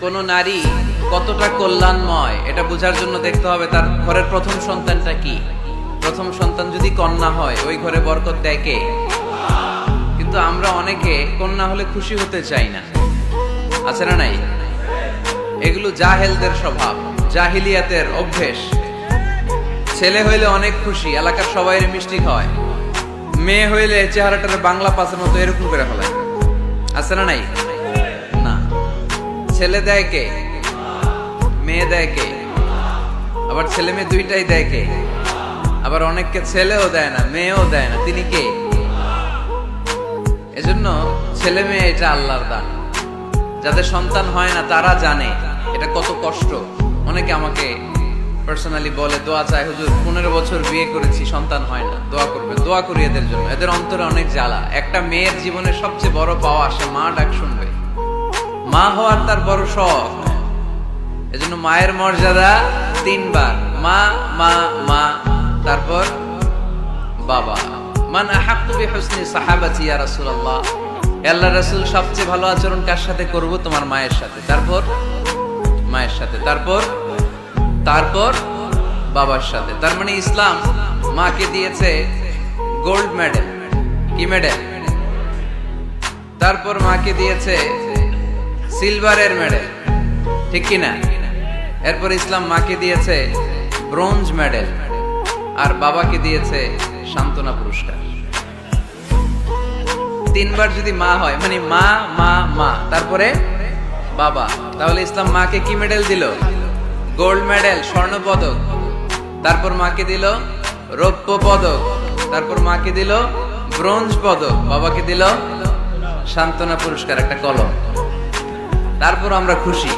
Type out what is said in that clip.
কোন নারী কতটা কল্যাণময় এটা বোঝার জন্য দেখতে হবে তার ঘরের প্রথম সন্তানটা কি। প্রথম সন্তান যদি কন্যা হয় ওই ঘরে বরকত দেয় কে? কিন্তু আমরা অনেকে কন্যা হলে খুশি হতে চাই না, আছে না নাই? এগুলো জাহেলদের স্বভাব, জাহিলিয়াতের অভ্যেস। ছেলে হইলে অনেক খুশি, এলাকার সবাই মিষ্টি খাওয়ায়। মেয়ে হইলে চেহারাটার বাংলা পাসের মতো এরকম করে ফেলায়, আছে না নাই? না, ছেলে দেয় কে? মেয়ে দেয় কে? আবার ছেলে মেয়ে দুইটাই দেয় কে? আবার অনেককে ছেলেও দেয় না, মেয়েও দেয় না, তিনি কে? এজন্য ছেলে মেয়ে এটা আল্লাহর দান। যাদের সন্তান হয় না তারা জানে এটা কত কষ্ট। অনেকে আমাকে পার্সোনালি বলে, দোয়া চায় হুজুর, 15 বছর বিয়ে করেছি, সন্তান হয় না, দোয়া করবেন। দোয়া করি এদের জন্য। এদের অন্তরে অনেক জ্বালা। একটা মেয়ের জীবনের সবচেয়ে বড় পাওয়া, সে মা ডাক শুনবে। মা হওয়ার তার বড় শখ। এজন্য মায়ের মর্যাদা 3 বার, মা মা মা, তারপর বাবা। মান আহাক্কু বিহুসনি সাহাবাতি ইয়া রাসূলুল্লাহ, আল্লাহর রাসূল সবচেয়ে ভালো আচরণ কার সাথে করব? তোমার মায়ের সাথে। তারপর মায়ের সাথে, তারপর বাবার সাথে। তার মানে ইসলাম মাকে দিয়েছে গোল্ড মেডেল। কি মেডেল? তারপর মাকে দিয়েছে সিলভারের মেডেল, ঠিক কি না? এরপর ইসলাম মাকে দিয়েছে ব্রোঞ্জ মেডেল, আর বাবাকে দিয়েছে সান্ত্বনা পুরস্কার। 3 বার যদি মা হয়, মানে মা মা মা, তারপরে বাবা, তাহলে ইসলাম মাকে কি মেডেল দিল? গোল্ড মেডেল, স্বর্ণ পদক। তারপর মাকে দিল রৌপ্য পদক। তারপর মাকে দিল ব্রোঞ্জ পদক। বাবাকে দিল সান্ত্বনা পুরস্কার, একটা কলম। তারপর আমরা খুশি।